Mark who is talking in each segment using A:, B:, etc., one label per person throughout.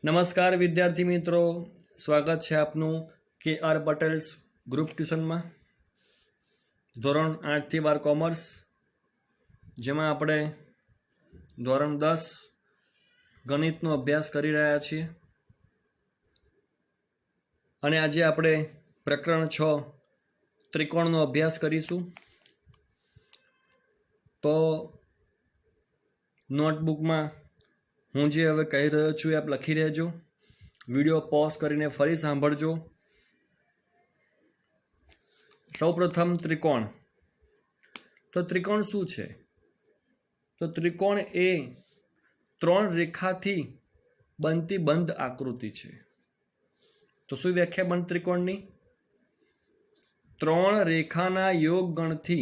A: नमस्कार विद्यार्थी मित्रों, स्वागत है आपनु के आर पटेल्स ग्रुप ट्यूशन में धोरण 8 થી 12 कॉमर्स जेमा आपणे धोरण 10 गणितनो अभ्यास करी रह्या छीए अने आजे आपणे प्रकरण 6 त्रिकोणनो अभ्यास करीशुं। तो नोटबुक में हूँ जे हवे कही रह्यो छुं आप लखी लेजो, विडियो पॉज करीने फरी सांभळजो। सौप्रथम त्रिकोण। तो त्रिकोण शुं छे? तो त्रिकोण ए त्रण रेखाथी बनती बंध आकृति छे। तो शुं व्याख्या बंध त्रिकोणनी? त्रण रेखाना योग गणथी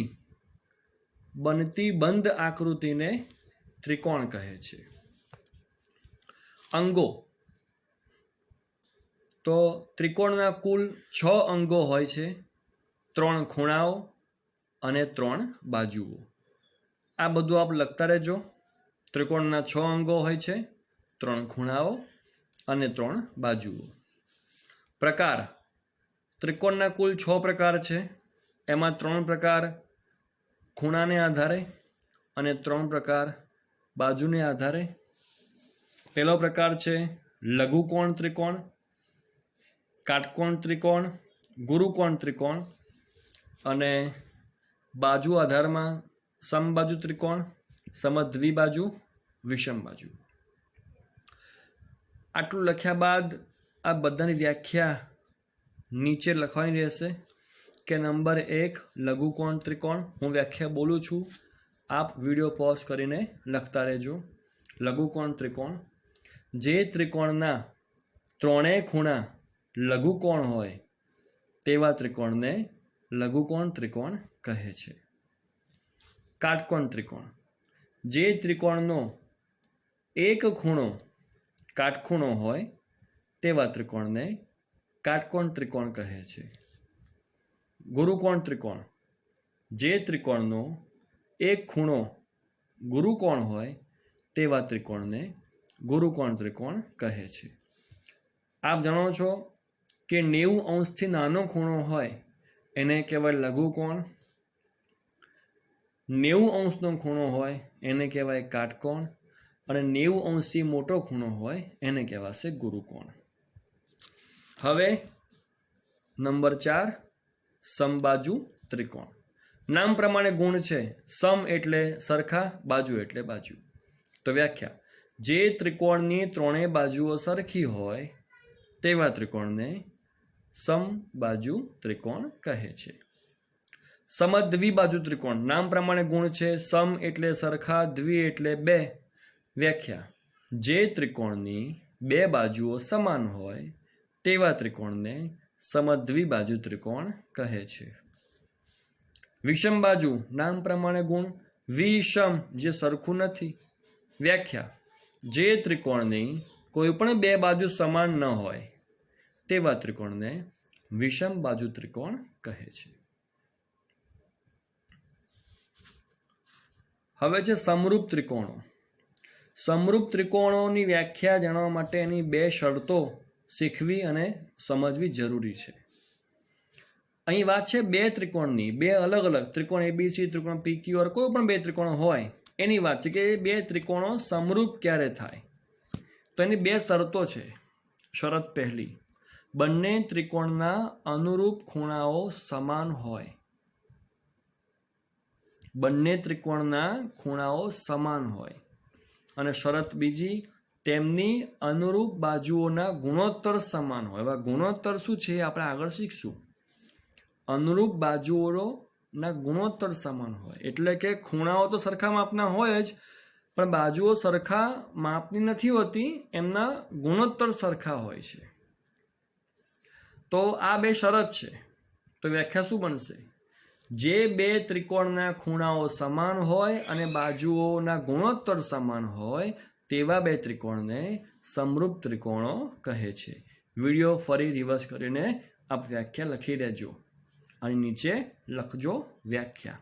A: बनती बंध आकृतिने त्रिकोण कहे छे। अंगो। तो त्रिकोणना कुल 6 अंगो होय छे, 3 खूणाओ अने 3 बाजुओ। आ बधुं आप लखता रहेजो। त्रिकोणना 6 अंगो होय छे, 3 खूणाओ अने 3 बाजुओ। प्रकार। त्रिकोणना कुल 6 प्रकार छे, एमां 3 प्रकार खूणाने आधारे अने 3 प्रकार बाजुने आधारे। पहलो प्रकार छे लघुकोण त्रिकोण, काटकोण त्रिकोण, गुरुकोण त्रिकोण अने बाजू आधार में समबाजु त्रिकोण, समद्विबाजु, विषम बाजू। आटलू लख्या बाद आ बधानी व्याख्या नीचे लखवानी रहेशे के नंबर 1 लघुकोण त्रिकोण। हूँ व्याख्या बोलू छूँ, आप विडियो पॉज करीने लखता रहेजो। लघुकोण त्रिकोण जे त्रिकोणना त्रणेय खूणा लघुकोण होय तेवा त्रिकोणने लघुकोण त्रिकोण कहे छे। काटकोण त्रिकोण जे त्रिकोणनो एक खूणो काटखूणो होय तेवा त्रिकोणने काटकोण त्रिकोण कहे छे। गुरुकोण त्रिकोण जे त्रिकोणनो एक खूणो गुरुकोण होय तेवा त्रिकोणने गुरुकोण त्रिकोण कहे छे। आप जाणो छो के 90 अंशथी नानो खूणो होय एने कहेवाय लघुकोण, 90 अंशनो खूणो होय एने कहेवाय काटकोण अने 90 अंशथी मोटो खूणो होय एने कहेवाशे गुरुकोण। हवे नंबर 4 समबाजु त्रिकोण। नाम प्रमाणे गुण छे, सम एटले सरखा, बाजू एटले बाजू। तो व्याख्या जे त्रिकोणनी त्रणेय बाजुओ सरखी होय तेवा त्रिकोणने समबाजु त्रिकोण कहे छे। समद्विबाजु त्रिकोण। नाम प्रमाणे गुण छे, सम एटले सरखा, द्वि एटले 2। व्याख्या जे त्रिकोणनी 2 बाजुओ समान होय तेवा त्रिकोणने समद्विबाजु त्रिकोण कहे छे। विषम बाजू। नाम प्रमाणे गुण विषम जे सरखू नथी। व्याख्या जे त्रिकोणनी कोईपण 2 बाजू समान न होय तेवा त्रिकोणने विषम बाजू त्रिकोण कहे छे। हवे छे समरूप त्रिकोणो। समरूप त्रिकोणोनी व्याख्या जाणवा माटे एनी 2 शर्तो शीखवी अने समजवी जरूरी छे। अहीं वात छे 2 त्रिकोणनी, 2 अलग अलग त्रिकोण एबीसी, त्रिकोण पीक्यूआर, कोई पण 2 त्रिकोण होय एनी वात छे के 2 त्रिकोणो समरूप क्यारे थाय। तो एनी 2 शर्तो छे। शरत पहली, बंने त्रिकोणना अनुरूप खूणाओ समान होय। बंने त्रिकोणना खूणाओ समान होय। अने शरत बीजी, तेमनी अनुरूप बाजुओना गुणोत्तर समान होय। हवे गुणोत्तर शुं छे आपणे आगळ शीखशुं। अनुरूप बाजुओना गुणोत्तर समान होय एटले के खूणाओ तो सरखा मापना होय ज, पण बाजुओ सरखा मापनी नथी होती, एमना गुणोत्तर सरखा होय छे। तो आ 2 शरत छे। तो व्याख्या शुं बनशे? जे 2 त्रिकोणना खूणाओ समान होय अने बाजुओना गुणोत्तर समान होय तेवा 2 त्रिकोणने समरूप त्रिकोणो कहे छे। विडियो फरी रिवर्स करीने आप व्याख्या लखी देजो અને નીચે લખજો વ્યાખ્યા।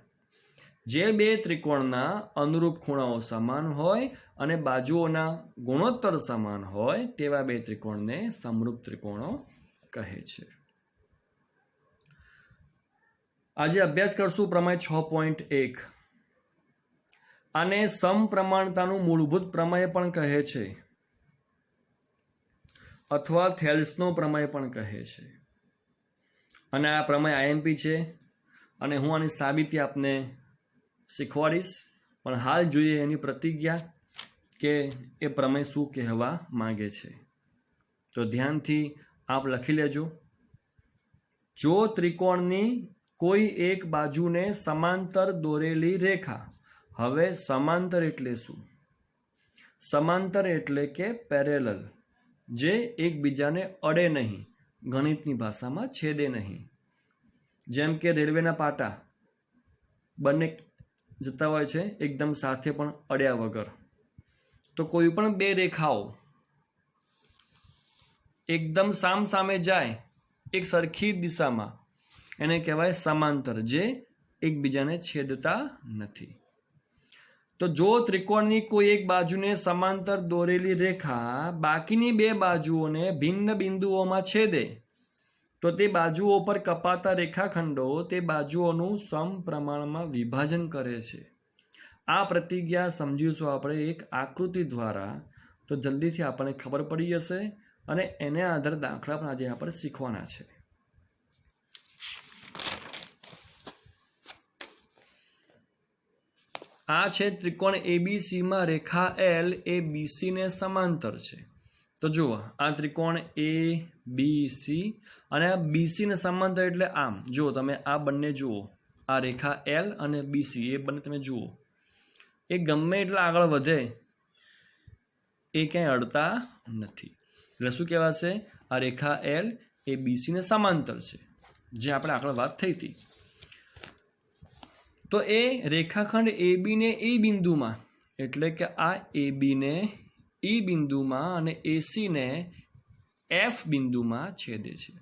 A: જે બે ત્રિકોણના અનુરૂપ ખૂણાઓ સમાન હોય અને બાજુઓના ગુણોત્તર સમાન હોય તેવા બે ત્રિકોણને સમરૂપ ત્રિકોણો કહે છે. આજે અભ્યાસ કરશું પ્રમેય 6.1. આને સમપ્રમાણતાનું મૂળભૂત પ્રમેય પણ કહે છે અથવા થેલ્સનો પ્રમેય પણ કહે છે. અને આ પ્રમેય આઈએમપી છે અને હું આની સાબિતી આપને શીખવાડીશ. પણ હાલ જોઈએ એની પ્રતિજ્ઞા કે એ પ્રમેય શું કહેવા માંગે છે. તો ધ્યાનથી આપ લખી લેજો. જો ત્રિકોણની કોઈ એક બાજુને સમાંતર દોરેલી રેખા. હવે સમાંતર એટલે શું? સમાંતર એટલે કે પેરેલલ, જે એકબીજાને અડે નહીં, ગણિતની ભાષામાં છેદે નહીં. જેમ કે રેલવેના પાટા બંને જતા હોય છે એકદમ સાથે પણ અડ્યા વગર. તો કોઈ પણ બે રેખાઓ એકદમ સામસામે જાય એક સરખી દિશામાં એને કહેવાય સમાંતર, જે એકબીજાને છેદતા નથી. તો જો ત્રિકોણની કોઈ એક બાજુને સમાંતર દોરેલી રેખા બાકીની બે બાજુઓને ભિન્ન બિંદુઓમાં છેદે તો તે બાજુઓ પર કપાતા રેખાખંડો તે બાજુઓનું સમપ્રમાણમાં વિભાજન કરે છે. આ પ્રતિજ્ઞા સમજીશું આપણે એક આકૃતિ દ્વારા. તો જલ્દીથી આપણને ખબર પડી જશે અને એને આધારે દાખલા પણ આજે આપણે શીખવાના છે. આ છે ત્રિકોણ એબીસીમાં રેખા એલ એ બીસીને સમાંતર છે. તો જુઓ આ ત્રિકોણ એ બી સી અને આ બીસીને સમાંતર એટલે આમ. જુઓ તમે આ બંને જુઓ, આ રેખા એલ અને બીસી એ બંને તમે જુઓ, એ ગમે એટલા આગળ વધે એ ક્યાંય અડતા નથી. એટલે શું કહેવાશે? આ રેખા એલ એ બીસીને સમાંતર છે, જે આપણે આગળ વાત થઈ હતી. તો એ રેખાખંડ એબીને એ બિંદુમાં, એટલે કે આ એબીને એ બિંદુમાં અને એસીને એફ બિંદુમાં છેદે છે.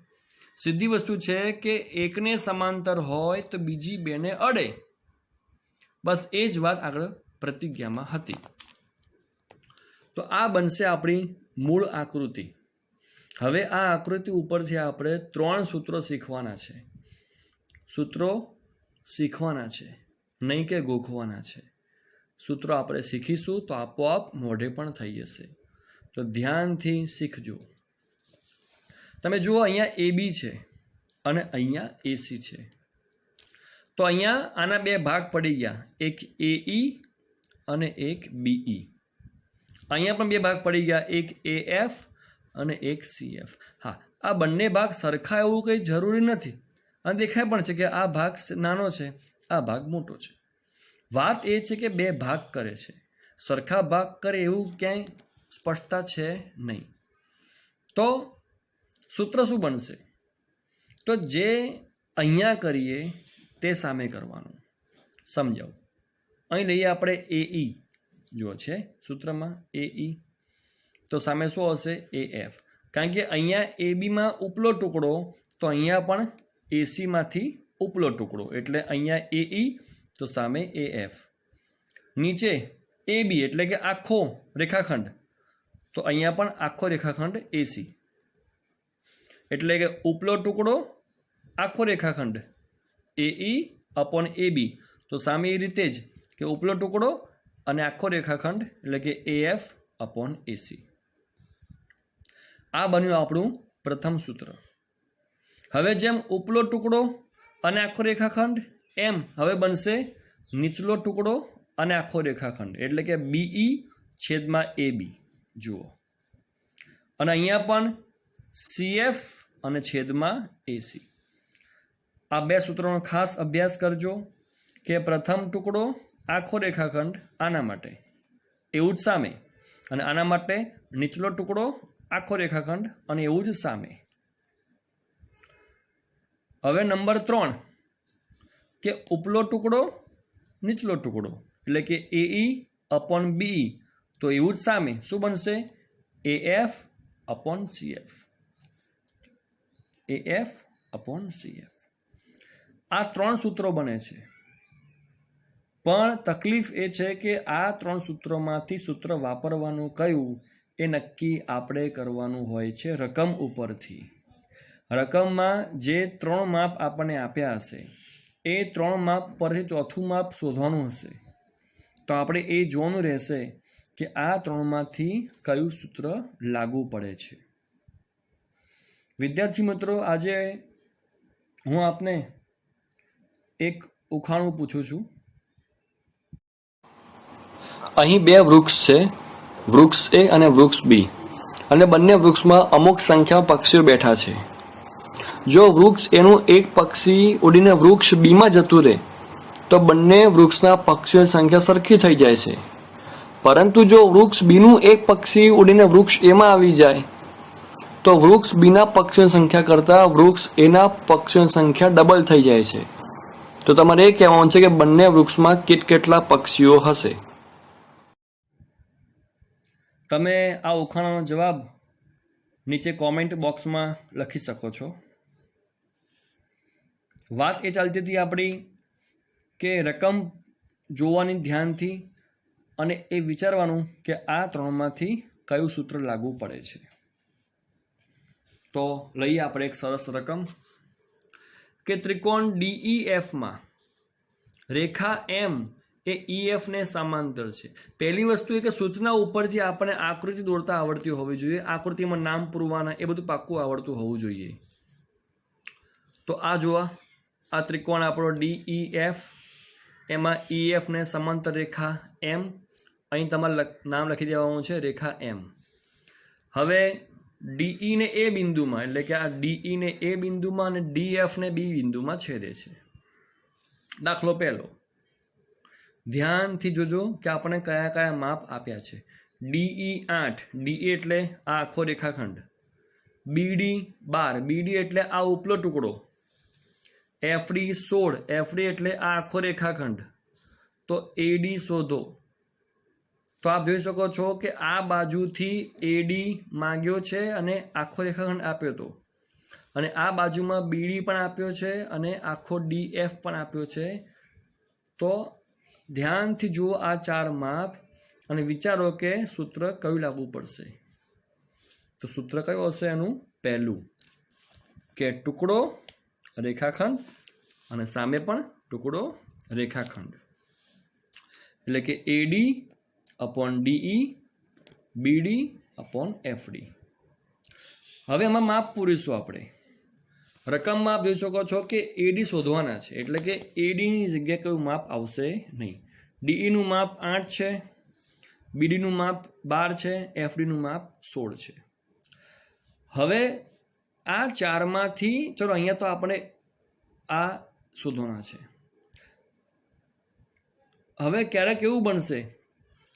A: સીધી વસ્તુ છે કે એકને સમાંતર હોય તો બીજી બેને અડે. બસ એ જ વાત આગળ પ્રતિજ્ઞામાં હતી. તો આ બનશે આપણી મૂળ આકૃતિ. હવે આ આકૃતિ ઉપરથી આપણે 3 સૂત્રો શીખવાના છે. સૂત્રો શીખવાના છે, નહીં કે ગોખવાના છે. સૂત્રો આપણે શીખીશું તો આપોઆપ મોઢે પણ થઈ જશે. તો ધ્યાનથી શીખજો. તમે જુઓ અહીંયા એબી છે અને અહીંયા એસી છે. તો અહીંયા આના બે ભાગ પડી ગયા, એક એઈ અને એક બીઈ. અહીંયા પણ બે ભાગ પડી ગયા, એક એએફ અને એક સીએફ. હા, આ બંને ભાગ સરખા એવું કંઈ જરૂરી નથી અને દેખાય પણ છે કે આ ભાગ નાનો છે, આ ભાગ મોટો છે. વાત એ છે કે બે ભાગ કરે છે, સરખા ભાગ કરે એવું ક્યાંય સ્પષ્ટતા છે નહીં. તો સૂત્ર શું બનશે? તો જે અહીંયા કરીએ તે સામે કરવાનું. સમજાવું. અહીં લઈએ આપણે એઈ, જો છે સૂત્રમાં એઈ, તો સામે શું હશે? એએફ. કારણ કે અહીંયા એબીમાં ઉપલો ટુકડો, તો અહીંયા પણ એસીમાંથી ઉપલો ટુકડો, એટલે અહીંયા એઈ તો સામે એએફ. નીચે એબી એટલે કે આખો રેખાખંડ, તો અહીંયા પણ આખો રેખાખંડ એસી. એટલે કે ઉપલો ટુકડો આખો રેખાખંડ એઈ અપોન એબી, તો સામે એ રીતે જ કે ઉપલો ટુકડો અને આખો રેખાખંડ એટલે કે એએફ અપોન એસી. આ બન્યું આપણું પ્રથમ સૂત્ર. હવે જેમ ઉપલો ટુકડો અને આખો રેખાખંડ, એમ હવે બનશે નીચલો ટુકડો અને આખો રેખાખંડ, એટલે કે બીઈ છેદમાં એબી. જુઓ, અને અહીંયા પણ સીએફ અને છેદમાં એસી. આ બે સૂત્રોનો ખાસ અભ્યાસ કરજો કે પ્રથમ ટુકડો આખો રેખાખંડ આના માટે એવું જ સામે, અને આના માટે નીચલો ટુકડો આખો રેખાખંડ અને એવું જ સામે. હવે નંબર 3 કે ઉપલો ટુકડો નીચલો ટુકડો, એટલે કે એઈ અપોન બીઈ, તો એવું જ સામે શું બનશે? AF upon CF. AF upon CF. આ 3 સૂત્રો બને છે. પણ તકલીફ એ છે કે આ 3 સૂત્રોમાંથી સૂત્ર વાપરવાનું કયું એ નક્કી આપણે કરવાનું હોય છે રકમ ઉપરથી. રકમમાં જે 3 માપ આપણને આપ્યા હશે એ 3 માપ પરથી ચોથું માપ શોધવાનું હશે. તો આપણે એ જોવાનું રહેશે કે આ 3માંથી કયું સૂત્ર લાગુ પડે છે. વિદ્યાર્થી મિત્રો, આજે હું આપને એક ઉખાણું પૂછું છું. અહીં 2 વૃક્ષ છે, વૃક્ષ એ અને વૃક્ષ બી, અને બંને વૃક્ષમાં અમુક સંખ્યા પક્ષીઓ બેઠા છે. જો વૃક્ષ એનું એક પક્ષી ઉડીને વૃક્ષ બીમાં જતું રહે તો બંને વૃક્ષના પક્ષીઓની સંખ્યા સરખી થઈ જાય છે. પરંતુ જો વૃક્ષ બીનું એક પક્ષી ઉડીને વૃક્ષ એમાં આવી જાય તો વૃક્ષ બીના પક્ષીઓની સંખ્યા કરતા વૃક્ષ એના પક્ષીઓની સંખ્યા ડબલ થઈ જાય છે. તો તમારે એ કહેવાનું છે કે બંને વૃક્ષમાં કેટલા પક્ષીઓ હશે. તમે આ ઉખાણાનો જવાબ નીચે કોમેન્ટ બોક્સમાં લખી શકો છો. વાત એ ચાલતી હતી આપણી કે રકમ જોવાની ધ્યાનથી અને એ વિચારવાનું કે આ 3માંથી કયું સૂત્ર લાગુ પડે છે. તો લઈએ આપણે એક સરસ રકમ કે ત્રિકોણ DEFમાં રેખા M એ EF ને સમાંતર છે. પહેલી વસ્તુ એ કે સૂચના ઉપરથી આપણે આકૃતિ દોરતા આવડતી હોવી જોઈએ. આકૃતિમાં નામ પૂરવાના એ બધું પાક્કું આવડતું હોવું જોઈએ. તો આ જોવા, આ ત્રિકોણ આપણો DEF, એમાં EF ને સમાંતર રેખા M, અહીં તમારે નામ લખી દેવાનું છે રેખા M. હવે DE ને A બિંદુમાં, એટલે કે આ DE ને A બિંદુમાં અને DF ને B બિંદુમાં છેદે છે. દાખલો પહેલો, ધ્યાનથી જોજો કે આપણે કયા કયા માપ આપ્યા છે. DE 8, DE એટલે આ આખો રેખાખંડ, BD 12, BD એટલે આ ઉપલો ટુકડો, FD 16, FD એટલે આ આખો રેખાખંડ. તો AD શોધો. તો આપ જોઈ શકો છો કે આ બાજુથી AD માંગ્યો છે અને આખો રેખાખંડ આપ્યો હતો, અને આ બાજુમાં BD પણ આપ્યો છે અને આખો DF પણ આપ્યો છે. તો ધ્યાનથી જુઓ આ 4 માપ અને વિચારો કે સૂત્ર કયું લાગુ પડશે. તો સૂત્ર કયું હશે? એનું પહેલું કે ટુકડો રેખાખંડ અને સામે પણ ટુકડો રેખાખંડ, એટલે કે AD upon DE, BD upon FD. હવે એમાં માપ પૂરીશું આપણે. રકમમાં આપ જોઈ શકો છો કે AD શોધવાના છે, એટલે કે AD ની જગ્યાએ કયું માપ આવશે નહીં. DE નું માપ 8 છે, BD નું માપ 12 છે, FD નું માપ 16 છે. હવે આ 4માંથી ચલો અહીંયા તો આપણે આ શોધવાના છે. હવે ક્યારેક એવું બનશે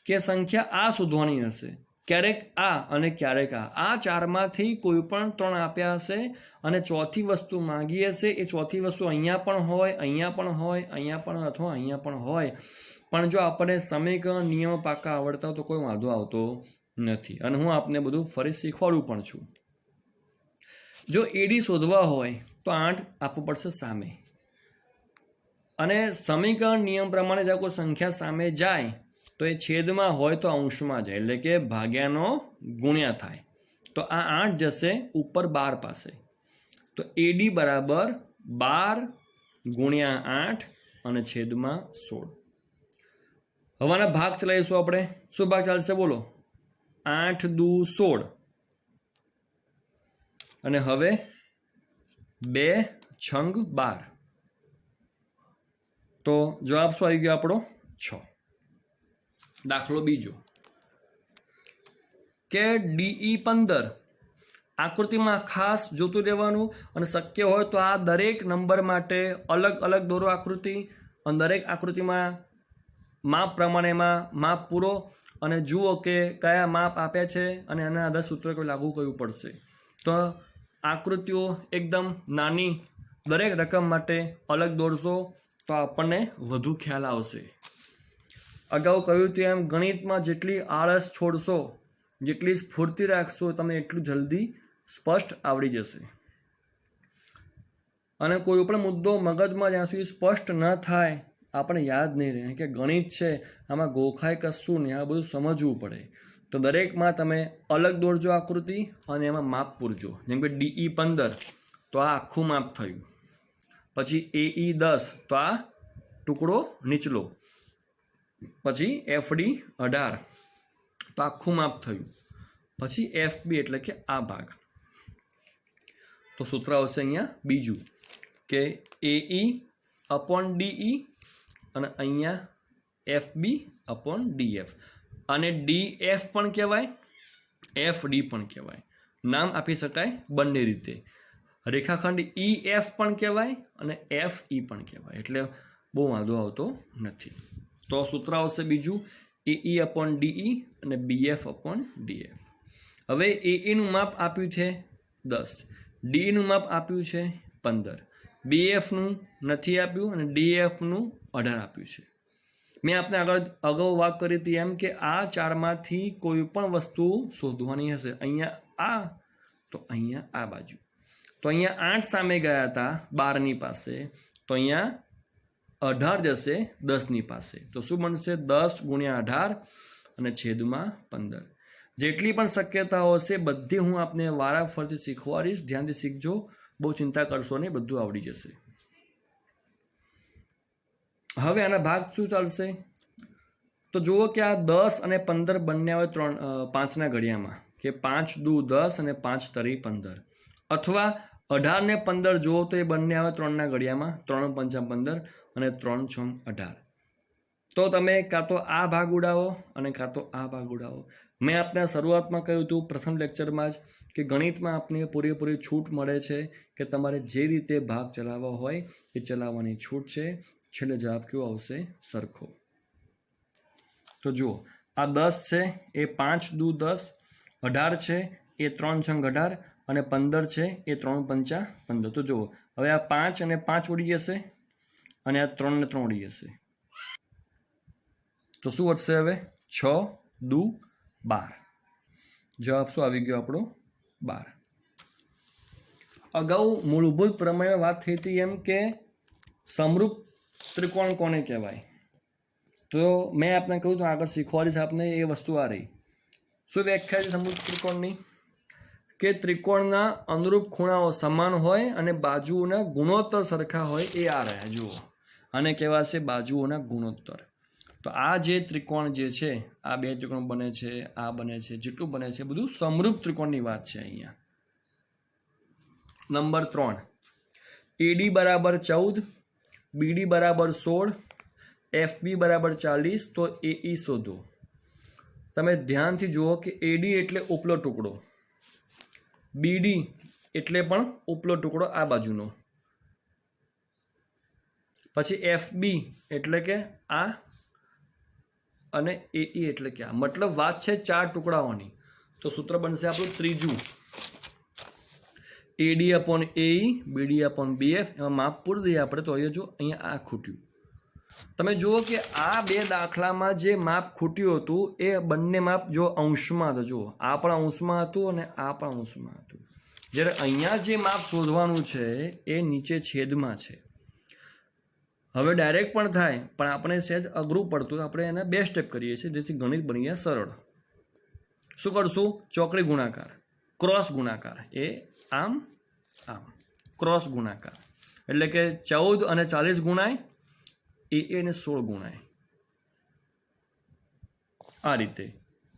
A: કે સંખ્યા આ શોધવાની હશે, ક્યારેક આ અને ક્યારેક આ. આ 4માંથી કોઈ પણ 3 આપ્યા હશે અને ચોથી વસ્તુ માંગી હશે. એ ચોથી વસ્તુ અહીંયા પણ હોય, અહીંયા પણ હોય, અહીંયા પણ અથવા અહીંયા પણ હોય. પણ જો આપણે સમીકરણ નિયમો પાકા આવડતા તો કોઈ વાંધો આવતો નથી, અને હું આપને બધું ફરી શીખવાડું પણ છું. જો AD શોધવા હોય તો 8 આપવું પડશે સામે, અને સમીકરણ નિયમ પ્રમાણે જો કોઈ સંખ્યા સામે જાય તો એ છેદમાં હોય તો અંશમાં જાય, એટલે કે ભાગ્યાનો ગુણ્યા થાય. તો આ 8 જશે ઉપર 12 પાસે. તો AD બરાબર 12 ગુણ્યા 8 અને છેદમાં 16. હવેના ભાગ ચલાવીશું આપણે. શું ભાગ ચાલશે બોલો? 8 દુ 16, અને હવે 2 છંગ 12. તો જવાબ શું આવી ગયો આપણો? 6. દાખલો બીજો કે DE 15. આકૃતિમાં ખાસ જોતું રહેવાનું, અને શક્ય હોય તો આ દરેક નંબર માટે અલગ અલગ દોરો આકૃતિ, અને દરેક આકૃતિમાં માપ પ્રમાણેમાં માપ પૂરો અને જુઓ કે કયા માપ આપ્યા છે અને એના આધારે સૂત્ર કોઈ લાગુ કરવું પડશે. તો આકૃતિઓ એકદમ નાની દરેક રકમ માટે અલગ દોરશો તો આપણને વધુ ખ્યાલ આવશે. અગાઉ કહ્યું તેમ ગણિતમાં જેટલી આળસ છોડશો, જેટલી સ્ફૂર્તિ રાખશો, તમને એટલું જલ્દી સ્પષ્ટ આવડી જશે. અને કોઈ પણ મુદ્દો મગજમાં જ્યાં સુધી સ્પષ્ટ ન થાય આપણે યાદ નહીં રહે કે ગણિત છે આમાં ગોખાય કશું નહીં, આ બધું સમજવું પડે. તો દરેકમાં તમે અલગ દોરજો આકૃતિ અને એમાં માપ પૂરજો. જેમ કે DE 15 તો આ આખું માપ થયું, પછી AE 10 તો આ ટુકડો નીચલો, પછી FD 18 તો આખું માપ થયું, પછી FB એટલે કે આ ભાગ. તો સૂત્ર આવશે અહીંયા બીજું કે AE/DE અને અહીંયા FB/DF. અને DF પણ કહેવાય, FD પણ કહેવાય. નામ આપી શકાય બંને રીતે. રેખાખંડ EF પણ કહેવાય અને FE પણ કહેવાય, એટલે બહુ વાંધો આવતો નથી. તો સૂત્ર આવશે બીજું AE/DE અને BF/DF. હવે AE નું માપ આપ્યું છે 10, DE નું માપ આપ્યું છે 15, BF નું નથી આપ્યું અને DF નું 18 આપ્યું છે. મેં આપને અગાઉ વાત કરી હતી એમ કે આ ચારમાંથી કોઈ પણ વસ્તુ શોધવાની હશે. અહીંયા આ તો અહીંયા આ બાજુ. તો અહીંયા 8 સામે ગયા હતા 12ની પાસે, તો અહીંયા 18 જશે 10ની પાસે. તો શું બનશે? 10 × 18 અને છેદમાં 15. જેટલી પણ શક્યતાઓ હશે બધી હું આપને વારાફરતી શીખવાડીશ, ધ્યાનથી શીખજો, બહુ ચિંતા કરશો નહીં, બધું આવડી જશે. હવે આના ભાગ શું ચાલશે? તો જુઓ કે આ 10 અને 15 બંને આવે 5ના ઘડિયામાં, કે 5 દુ 10 અને 5 તરી 15. અથવા 18 ને 15 જુઓ તો એ બંને આવે 3ના ઘડિયામાં, 3 5 15 અને 3 6 18. તો તમે કાં તો આ ભાગ ઉડાવો અને કાં તો આ ભાગ ઉડાવો. મેં આપને શરૂઆતમાં કહ્યું હતું પ્રથમ લેક્ચરમાં જ કે ગણિતમાં આપને પૂરેપૂરી છૂટ મળે છે કે તમારે જે રીતે ભાગ ચલાવવા હોય એ ચલાવવાની છૂટ છે. છેલ્લે જવાબ કેવો આવશે? સરખો. તો જુઓ આ 10 છે એ 5 દુ 10, 18 છે એ 3 6 18 અને 15 છે એ 3 5 15. તો જુઓ હવે આ 5 અને 5 ઉડી જશે અને આ 3 ને 3 ઉડી જશે. તો શું વધશે હવે? 6 દુ 12. જવાબ શું આવી ગયો આપણો? 12. અગાઉ મૂળભૂત પ્રમેયમાં વાત થઈ હતી એમ કે સમરૂપ ત્રિકોણ કોને કહેવાય? તો મેં આપને કહ્યું તો આગળ શીખવાડીશ આપને એ વસ્તુ આ રહી. શું વ્યાખ્યા છે સમરૂપ ત્રિકોણની? કે ત્રિકોણના અનુરૂપ ખૂણાઓ સમાન હોય અને બાજુઓના ગુણોત્તર સરખા હોય, એ આ રહ્યા. જુઓ આને કહેવાશે બાજુઓના ગુણોત્તર. તો આ જે ત્રિકોણ જે છે, આ બે ત્રિકોણ બને છે, આ બને છે, જેટલું બને છે બધું સમરૂપ ત્રિકોણની વાત છે. અહીંયા નંબર 3, AD = 14, BD = 16, FB = 40. તો AE શોધો. તમે ધ્યાનથી જુઓ કે AD એટલે ઉપલો ટુકડો, BD એટલે પણ ઉપલો ટુકડો આ બાજુનો, પછી FB એટલે કે આ અને AE એટલે કે આ. મતલબ વાત છે 4 ટુકડાઓની. તો સૂત્ર બનશે આપણું ત્રીજું AD/AE, BD/BF. એમાં માપ પૂરી દઈએ આપણે. તો અહીંયા જો અહીંયા આ ખૂટ્યું. તમે જુઓ કે આ બે દાખલામાં જે માપ ખૂટ્યું હતું એ બંને માપ જો અંશમાં હતા. જુઓ આ પણ અંશમાં હતું અને આ પણ અંશમાં હતું. જ્યારે અહીંયા જે માપ શોધવાનું છે એ નીચે છેદમાં છે. હવે ડાયરેક્ટ પણ થાય પણ આપણે સહેજ અઘરું પડતું, આપણે એના 2 સ્ટેપ કરીએ છીએ જેથી ગણિત બની જાય સરળ. શું કરશું? ચોકડી ગુણાકાર, ક્રોસ ગુણાકાર. એ આમ આમ ક્રોસ ગુણાકાર એટલે કે 14 અને 40 ગુણાય, AA ને 16 ગુણાય. આ રીતે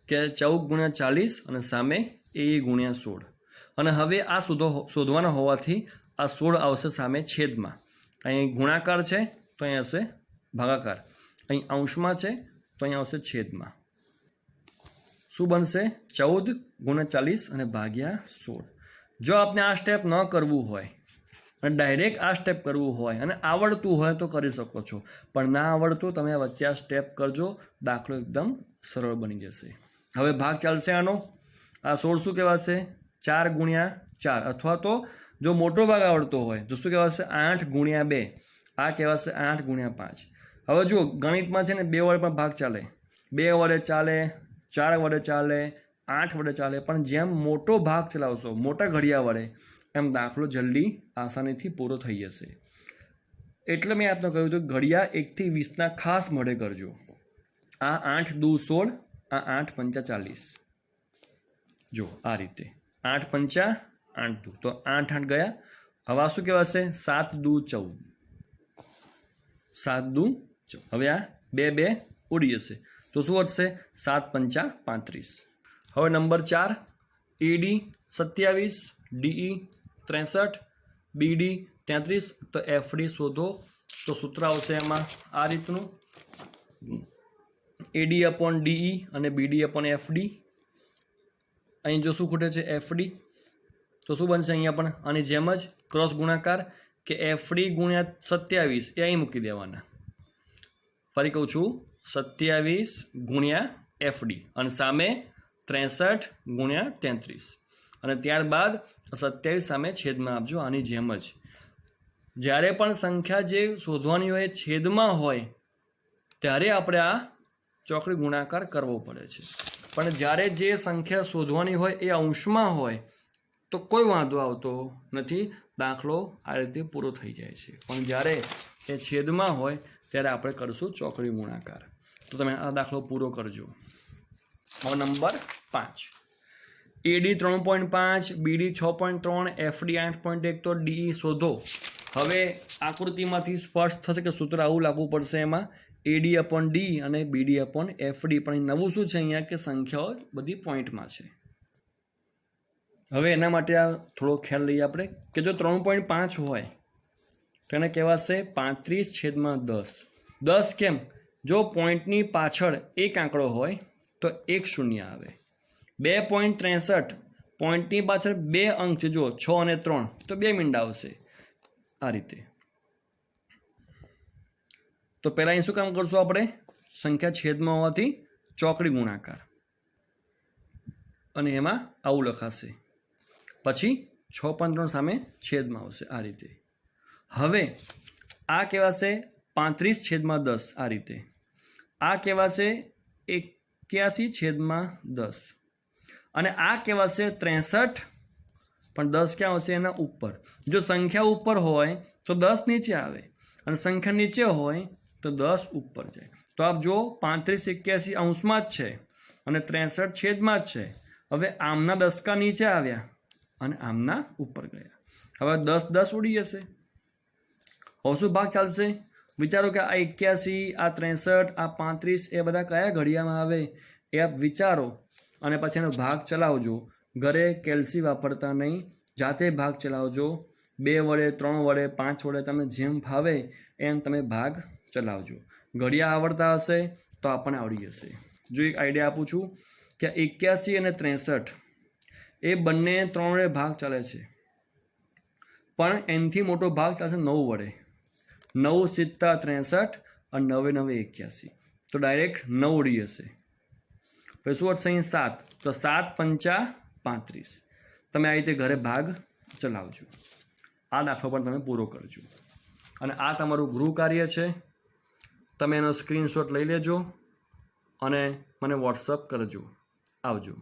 A: કે 14 × 40 અને સામે AA × 16. અને હવે આ શોધવાના હોવાથી આ 16 આવશે સામે છેદમાં. અહીં ગુણાકાર છે તો અહીં હશે ભાગાકાર, અહીં અંશમાં છે તો અહીં આવશે છેદમાં. શું બનશે? 14 × 40 અને ભાગ્યા 16. જો આપને આ સ્ટેપ ન કરવું હોય અને ડાયરેક્ટ આ સ્ટેપ કરવું હોય અને આવડતું હોય તો કરી શકો છો, પણ ના આવડતું તમે વચ્ચે આ સ્ટેપ કરજો, દાખલો એકદમ સરળ બની જશે. હવે ભાગ ચાલશે આનો. આ 16 શું કહેવાશે? 4 × 4. અથવા તો જો મોટો ભાગ આવડતો હોય તો શું કહેવાશે? 8 × 2. આ કહેવાશે 8 × 5. હવે જુઓ ગણિતમાં છે ને 2 વડે પણ ભાગ ચાલે, 2 વડે ચાલે, 4 વડે ચાલે, 8 વડે ચાલે. પણ જેમ મોટો ભાગ ચલાવશો મોટા ઘડિયા વડે એમ દાખલો જલ્દી આસાનીથી પૂરો થઈ જશે. એટલે મેં આપને કહ્યું હતું ઘડિયા 1 થી 20 ખાસ મોઢે કરજો. આ 8 દુ 16, આ 8 પંચા 40. જો આ રીતે 8 પંચા 8 દુ, તો 8 8 ગયા. હવે આ શું કહેવાશે? 7 દુ 14, 7 દુ 14. હવે આ 2 2 ઉડી જશે, તો શું વધશે? 7 પંચા 35. હવે નંબર 4, એડી 27, ડીઈ 63, બીડી 33. તો એફડી શોધો. તો સૂત્ર આવશે એમાં આ રીતનું, એડી અપોન ડીઈ અને બીડી અપોન એફડી. અહીં જો શું ખૂટે છે? એફડી. તો શું બનશે? અહીંયા પણ આની જેમ જ ક્રોસ ગુણાકાર, કે એફડી ગુણ્યા 27 એ અહીં મૂકી દેવાના. ફરી કહું છું, 27 ગુણ્યા એફડી અને સામે 63 ગુણ્યા 33, અને ત્યારબાદ 27 સામે છેદમાં આપજો. આની જેમ જ જ્યારે પણ સંખ્યા જે શોધવાની હોય છેદમાં હોય ત્યારે આપણે આ ચોકડી ગુણાકાર કરવો પડે છે. પણ જ્યારે જે સંખ્યા શોધવાની હોય એ અંશમાં હોય તો કોઈ વાંધો આવતો નથી, દાખલો આ રીતે પૂરો થઈ જાય છે. પણ જ્યારે એ છેદમાં હોય ત્યારે આપણે કરશું ચોકડી ગુણાકાર. તો તમે આ દાખલો પૂરો કરજો. હવે નંબર 5, એડી 3.5, બીડી 6.3, એફડી 8.1. તો ડીઈ શોધો. હવે આકૃતિમાંથી સ્પષ્ટ થશે કે સૂત્ર આવું લાગુ પડશે એમાં, એડી અપોન ડી અને બીડી અપોન એફડી. પણ નવું શું છે અહીંયા કે સંખ્યાઓ બધી પોઈન્ટમાં છે. હવે એના માટે આ થોડો ખ્યાલ લઈએ આપણે કે જો 3.5 હોય તો એને કહેવાશે 35/10. 10 કેમ? જો પોઈન્ટની પાછળ એક આંકડો હોય તો 1 શૂન્ય આવે. 2.63 પોઈન્ટની પાછળ 2 અંક છે, જો 6 અને 3, તો 2 મીંડા આવશે. આ રીતે. તો પહેલાં અહીં શું કામ કરશું આપણે? સંખ્યા છેદમાં હોવાથી ચોકડી ગુણાકાર, અને એમાં આવું લખાશે. પછી 6.3 સામે છેદમાં આવશે આ રીતે. હવે આ કહેવાશે 35/10 આ રીતે. આ કહેવાશે 81/10 અને આ કહેવાશે 63, પણ 10 ક્યાં આવશે? એના ઉપર. જો સંખ્યા ઉપર હોય તો 10 નીચે આવે, અને સંખ્યા નીચે હોય તો 10 ઉપર જાય. તો આપ જો 35 81 અંશમાં જ છે અને 63 છેદમાં જ છે. હવે આમના દસકા નીચે આવ્યા અને આમના ઉપર ગયા. હવે 10 10 ઉડી જશે. હવે શું ભાગ ચાલશે? વિચારો કે આ 81, આ 63, આ 35 એ બધા કયા ઘડિયામાં આવે એ આપ વિચારો, અને પછી એનો ભાગ ચલાવજો. ઘરે કેલ્સી વાપરતા નહીં, જાતે ભાગ ચલાવજો. 2 વડે 3 વડે 5 વડે તમને જેમ ફાવે એમ તમે ભાગ ચલાવજો. ઘડિયા આવડતા હશે તો આપણને આવડી જશે. જો એક આઈડિયા આપું છું કે 81 અને 63 એ બંને 3 વડે ભાગ ચાલે છે, પણ એનાથી મોટો ભાગ ચાલશે 9 વડે. 9 × 7 = 63 અને 9 × 9 = 81. તો ડાયરેક્ટ 9 ઉડી જશે. પછી શું વધશે? અહીં 7, તો 7 પંચા 35. તમે આ રીતે ઘરે ભાગ ચલાવજો. આ દાખલો પણ તમે પૂરો કરજો. અને આ તમારું ગૃહ કાર્ય છે. તમે એનો સ્ક્રીનશોટ લઈ લેજો અને મને વોટ્સઅપ કરજો. આવજો.